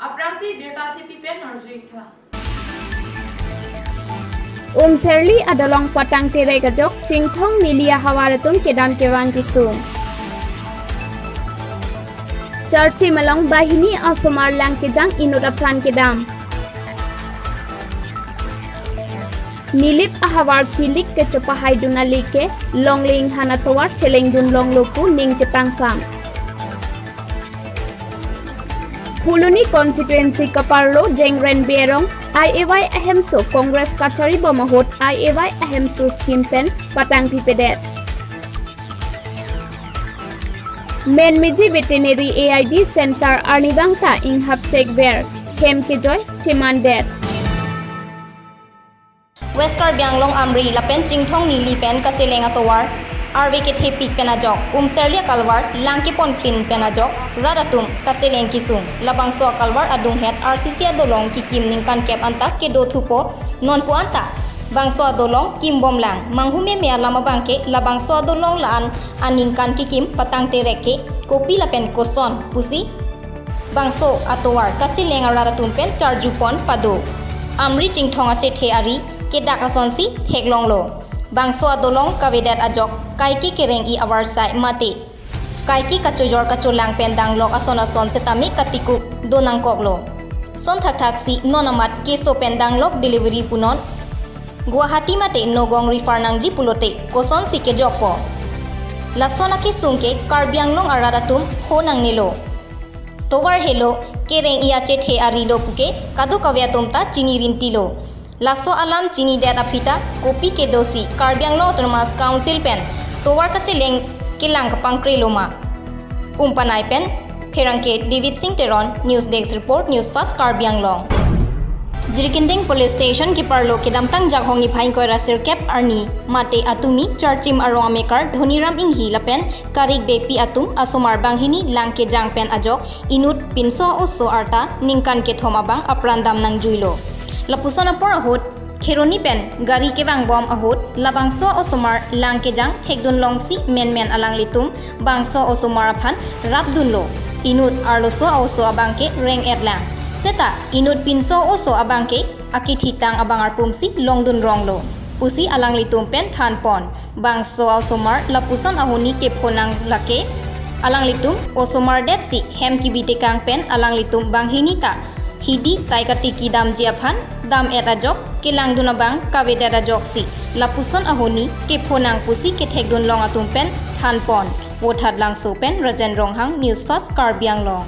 Aprasi birta thipi pen narjuitha. Serli adalong patang tirai gajok cingthong nilia hawaratun kedan kewan kisung. Charti malong bahini asomar lang kejang inudapran kedam. Nilip ahawar kilik ke cepahai dunalike longling hanatawar celeng dun long lupu ning cepangsam. Huluni constituency kaparlo jengren berong IAY ahemso Congress kachari bomahot IAY ahemso skimpen patang pipedet. Menmiji veterinary AID center arnibangta inghap chekber kem kejoy chimandet. West Karbianglong Amri lapen Jingthong Nili pen kacheleng atowar RB ke thepik penajok Serlia kalwar langkipon clean penajok radatum kacheleng kisung labangso kalwar adung het RCC adolong kikim ningkan kep anta ke do thupo non pu anta bangso adolong kim bomlang manghume me lama bangke labangso adolong laan aningkan kikim patang tereke kopi lapen koson pusi bangso atowar kacheleng radatum pen charjupon pado Amri Jingthong ache the ari ke dakasonsi heglonglo bangso adolong kavedat ajok kaiki kereng I awar sai mate kaiki kachojor kacholang pendang lok ason setami katiku donang koklo son thak si nonamat keso pendang lok delivery punon Guwahati mate nogong refer nangji pulote koson si ke jokpo lasona ke sungke Karbianglong aradatum honang nilo towar helo kereng iache the ari lo puke kadu kawyatum ta chini rintilo Laso alam chini data pita kopi ke dosi Karbianglong Autonomous Council pen towar kacheleng kilang kapangkre loma umpanai pen Pherangke David Singh Teron News Desk Report News Fast Karbianglong Jirikinding Police Station kiparlo kedamtang jaghongi phain koira sirkep arni mate atumi charchim arong amekar Dhoniram inghi lapen karik bepi atum asomar banghini langke jangpen ajok inut pinso uso arta ningkan ke thomabang aprandam nang juilo Lapuson apor ahot kheroni pen gari ke bang bom ahot labangso osomar langke jang hekdun longsi men alang litum bangso osomar aphan rabdunlo inut arloso oso abangke reng etlang seta inut pinso oso abangke akithitang abangar pumsi longdun ronglo pusi alang litum pen thanpon bangso osomar lapuson ahoni ke phonang lake alang litum osomar detsi hem kibite kang pen alang litum banghinita Hidi saikati ki dam jiaphan dam etajok kilang dunabang kawe etajok si lapuson ahoni ke phonang pusi ke thekdun long atum pen thanpon wothad lang so pen rajan ronghang News Fast Karbianglong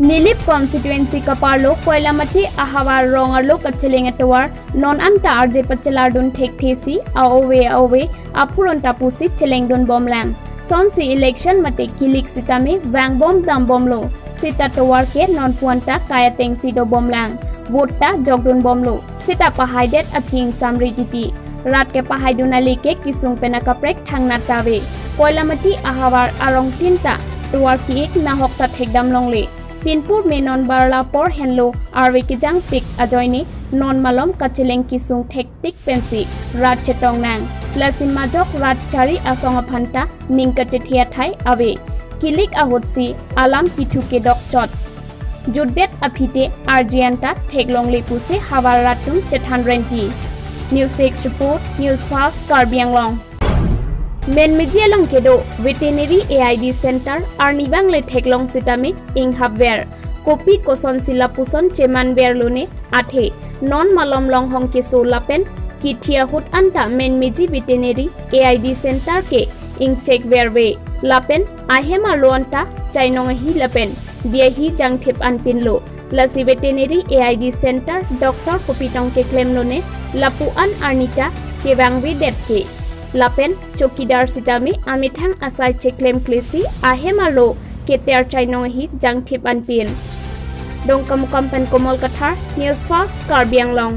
Nilip constituency kaparlo koilamati ahawar rongarlo kacheleng atowar non anta arje pachelardun thek thesi aowe apuron tapusi chelengdun bomlang sonsi election mate kilik sitame wangbom dam bomlo Sita towar ke non puanta kaya tengsi do bomlang Wota jogdun bomlo Sita pahaidet aping samri titi Rat ke pahaidunali ke kisung penakaprek thang natawe Koilamati ahawar arong tinta Towar ki ik nahok tat hekdam longle Pinpur me non barla por henlo arwe kijang pik ajoini non malom kacheleng kisung thektik pensi Rat chetong nang Lasin majok rat chari asong aphanta ningka chethia thai awe Kilik ahotsi alam pitu ke dokchot Judet apite arjianta theklong lepuse hawar ratum chethan renti News Desk Report News Fast Karbianglong Menmiji along kedo veterinary AID center arnibang le theklong sitami inghabwer kopi koson sila puson cheman berlone athe non malom long hong ke so lapen kithia hut anta menmiji veterinary AID center ke ing check verwe lapen ahema lonta chainong hi lapen biahi jangthep anpinlo lasi veterinary AID center Dr. Kopitong ke claim lone lapu an arnita ke bangwi det ke lapen chokidar sitami amithang asai che claim klesi ahema lo ke ter chainong hi jangthep anpin dongkam kampan komol kathar News Fast Karbianglong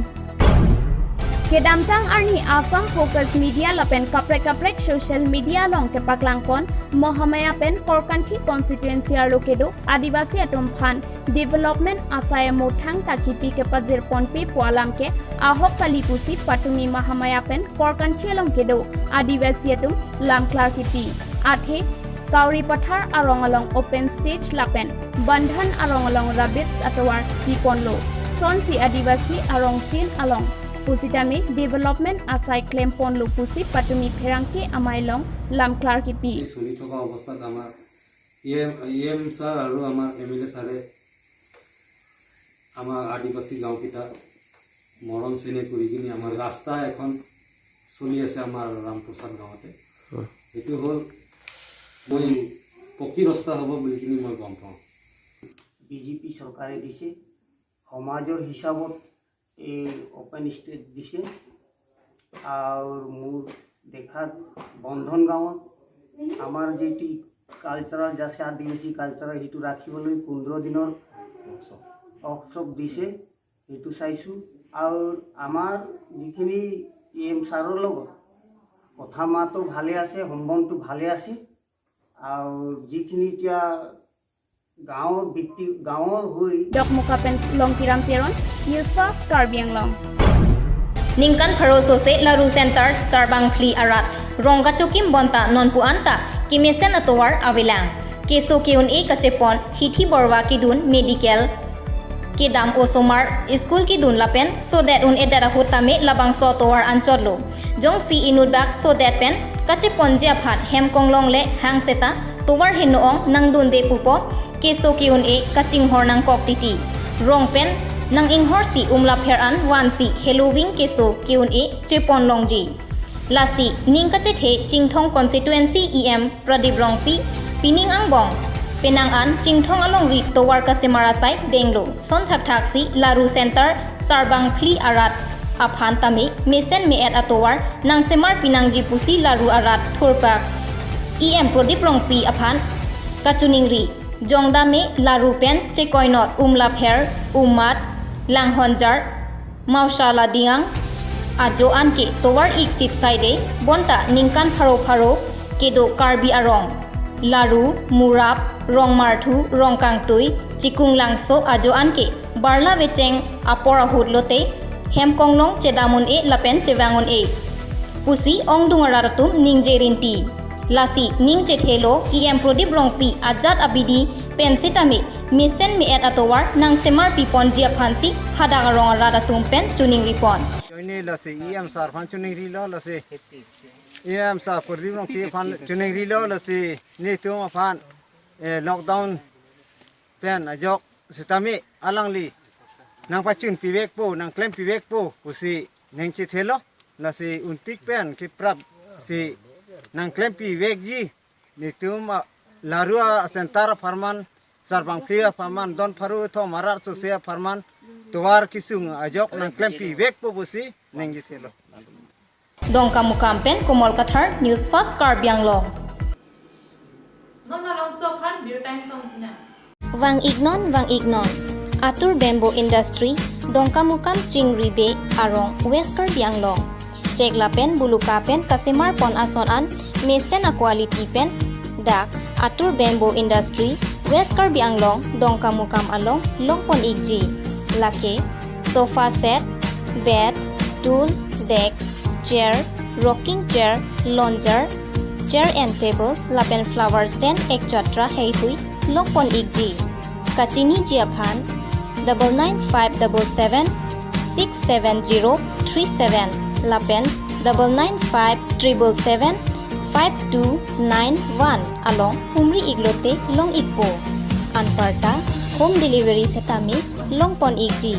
Kedamtang arni Assam Focus Media lapen kaprek social media long ke paklangpon Mohamaya pen Korkanthi constituency arlokedo Adivasi atom phan development asaya mothang takipi ke pajir ponpi pualam ke ahok kalipusi patumi Mohamaya pen Korkanthi long kedo Adivasi atom lam clarkipi athe Kauri Pathar arong along open stage lapen Bandhan arong along rabbits atawar Hiponlo Sonsi Adivasi arong tin along Pusitami development asai claim ponlo pusi patumi pherangki amailong lam clark pi শুনি থকা অৱস্থাত আমাৰ EM sir আৰু আমাৰ এমএলএ ছাৰে আমাৰ আদিবাসী গাঁওকেইটা মৰম চেনেহ কৰি কিনি আমাৰ ৰাস্তা এখন চলি আছে আমাৰ ৰামপ্ৰসাদ গাঁৱতে এইটো হ'ল মই পকী ৰাস্তা হ'ব বুলি কিনি মই গম পাওঁ বিজেপি চৰকাৰে দিছে সমাজৰ হিচাপত এই ওপেন ষ্টেজ দিছে আৰু মোৰ দেখাত বন্ধন গাঁৱত আমাৰ যেটি কালচাৰাল আছে আদিবাসী কালচাৰ সেইটো ৰাখিবলৈ 15 দিনৰ ৱৰ্কশ্বপ দিছে সেইটো চাইছোঁ আৰু আমাৰ যিখিনি এম ছাৰৰ লগত কথা মাতো ভালে আছে সম্বন্ধটো ভালে আছে আৰু যিখিনি এতিয়া গাঁৱৰ হৈ Dokmukapen long tiram tiron News Fast Karbi Anglong Ningkan Pharoso se Laru Center Sarbang Khli Arat Rongga Chokim Bonta Nonpu Anta Kimesen Atowar Avilang Keso Keun E Kachepon Hithi Borwa Kidun Medical Kedam Osomar School Kidun Lapen so that un edara hutame labang so towar anchodlo Jong si inudbak so that pen Kachepon Japhat Hem Konglong le Hang Seta Towar Hinoong Nang Dunde Pupo Keso Keun E Kaching Hornang Kok Titi Rong pen Nang inghor si umlap heran wan si Halloween keso kiun e Chepon Longji Lasi ning kachethe Chingthong constituency EM Pradip Rongpi Pining Angbong Penang an Chingthong along ri towar kasemarasai Denglo Son thak taksi Laru Center Sarbang Khli Arat Aphan tame mesen meet atowar nang semar pinangji pusi Laru Arat Thurpak EM Pradip Rongpi aphan Kachuningri Jongdame Laru pen Chekoinot umlap her umat Langhonjar Maushala Diang Ajo Anke Towar Iksip Saide Bonta Ningkan Pharo Kedo Karbi Arong Laru Murap Rong Marthu Rong Kangtui Chikung Langso Ajo Anke Barla Vecheng Apora Hudlote Hem Konglong Chedamun e Lapen Chewangun e Pusi Ong Dungaratum Ningje Rinti Lasi Ning Chethelo EM Pradip Rongpi Ajat Abidi Pensitame Misen meet atowar nang semar pipon jia phansi hadagarong rada tumpen tuning ripon ini lase EM sar fan tuning rilo lase EM sar Pradip Rongpi fan tuning rilo lase ni tum fan lockdown pen ajok sitami alangli nang pachun piwek po nang claim piwek po pusi neng chithelo lase untik pen ki prap si nang claim piwek ji ni tum larua sentar farman Sarbang Khli Farman Don Pharu tho marar sosia farman tuwar kisung ajok nang klempi wek po busi nengi thelo Dongka Mukampen Komol Kathar News Fast Karbiang Long Non along so phan beer time tong sina Wang Ignon Atur Bamboo Industry Dongka Mukam Chingri Bay Arong West Karbiang Long Chekla pen Buluka pen Kasimar pon ason an Mesen a quality pen Dak Atur Bamboo Industry West Karbiang Long Dongka Mukam along Longpon Igji Lake Sofa set Bed Stool Decks Chair Rocking chair Longer Chair and table Lapen flower stand etc. Heihui Longpon Igji Kachini Jiaphan 99577 67037 Lapen 99577 5291 along Humri Iglote Long Igpo Anparta home delivery setami Longpon Igji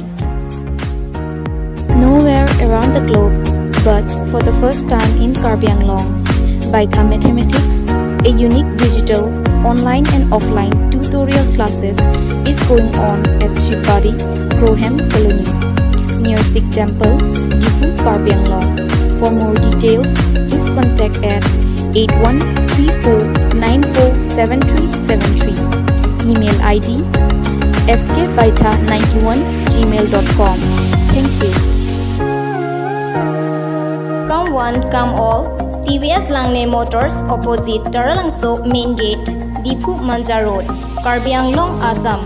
Nowhere around the globe, but for the first time in Karbiang Long, Baitha Mathematics, a unique digital, online and offline tutorial classes is going on at Shipari, Krohem Colony, near Sikh Temple, Dipu, Karbiang Long. For more details, please contact at 8134947373. Email ID skbaitha91@gmail.com. Thank you. Come one, come all. TVS Langne Motors opposite Taralangso Main Gate, Dipu Manja Road, Karbiang Long, Assam.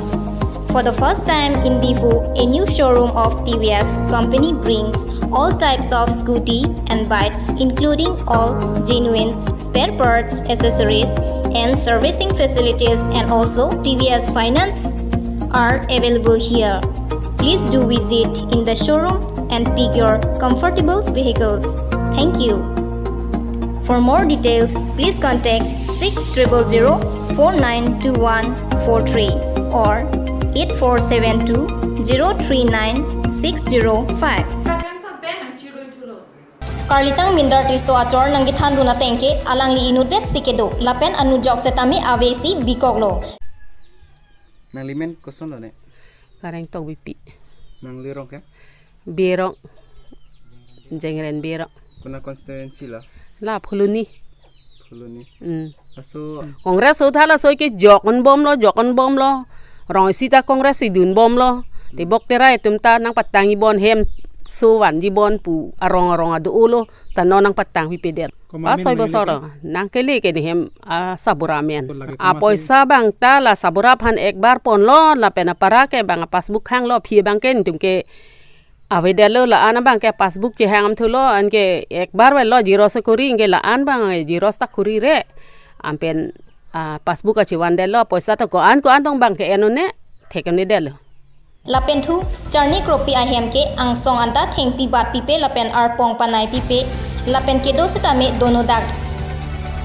For the first time in Difu, a new showroom of TVS company brings all types of scooty and bikes, including all genuine spare parts, accessories, and servicing facilities and also TVS Finance are available here. Please do visit in the showroom and pick your comfortable vehicles. Thank you. For more details, please contact 6000492143 or 8472039605. Prakan pa ben ang chiroy tulo. Karlitang mindar tiso achor nang githandu na tengke alang li inudbek sikedo lapen anu jok setami avesi bikoglo. Mang limen koson lo ne. Karang tau bipi. Mang lirong ke. Berok. Jengren berok. Kuna konstituensi lah. La phuluni. Fuluni. Aso Kongres uthala soi ke jokon bom lo. Rong sita kongres idun bom lo. Tibok terai tumta nang patangi bon hem suwan di bon pu arong adu ulo tano nang patang pipedel. Asoy bosoro nang keli ke hem saburamen. Apoisa bang ta la saburap han ekbar pon lo la pena para ke bang passbook hang lo phi bang ken tum ke avedelo la ana bang ke passbook che hangam thulo an ke ekbar wel lo jiro sekuri ke la an bang jiro sta kuri re ampen passbook a chi wandelo poisa to ko an tong bang ke enone thekone del Lapen thu charni kropi ahem ke ang song anta thengpi bat pipe lapen arpong panai pipe lapen ke do setame dono dak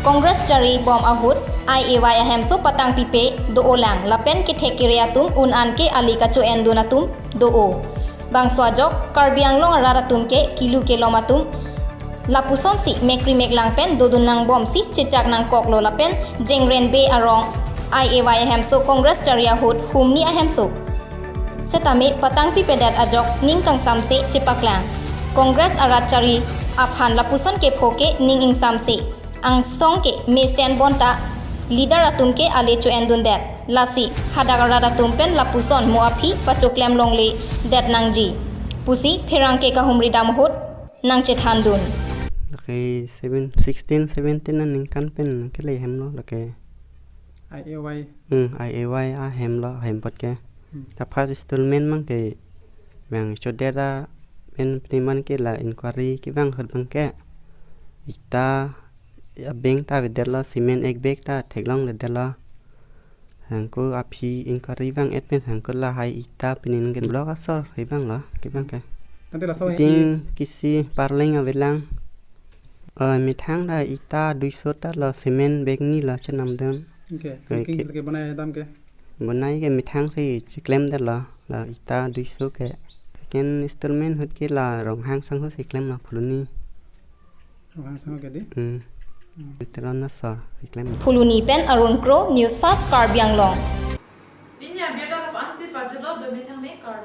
Congress chari bom ahut IAY ahem so patang pipe do olang lapen ke thekiriatum un an ke ali kacho endonatum do o bang swajok karbiang long raratum ke kilu ke lomatum lapuson si mekri meklang pen dodun nang bom si chechak nang koklo lapen jengren be arong IAY ahem so Congress chari ahut humni ahem so setame patang pipedat ajok ning kang samse chepaklang Congress arat chari aphan lapuson ke phoke ning ing samse ang song ke mesen bonta leader atum ke alecho endun dat lasi hadagara datum pen lapuson muapi pachoklem longle dat nangji pusi pherang ke kahumri damhut nang chethandun laki 16 17 ning kan pen ke le hem lo laki IAY a hem lo hem pot ke tapat installment mang ke bang chodera pen priman ke la inquiry ki bang hol bang ke ita bank ta vedela cement ek bag ta theglong le dela hangko api inquiry bang et pen hangko la hai ita pinin gen blog asor hi bang la ki bang ke ting kisi parling avelang mi thang da ita 200 ta la cement bag ni la chanam dam ke banai dam ke बनाई के मिठांग से क्लेम दे ला इता 200 के केन इंस्टॉलमेंट हट के ला रंग हांग संग से क्लेम ला फुलुनी rong sang ke di इतना ना sir claim Fuluni pen Arun Kro News Fast Karbiang Long Vinya biar dalam ansi pada lo demi thang me kar.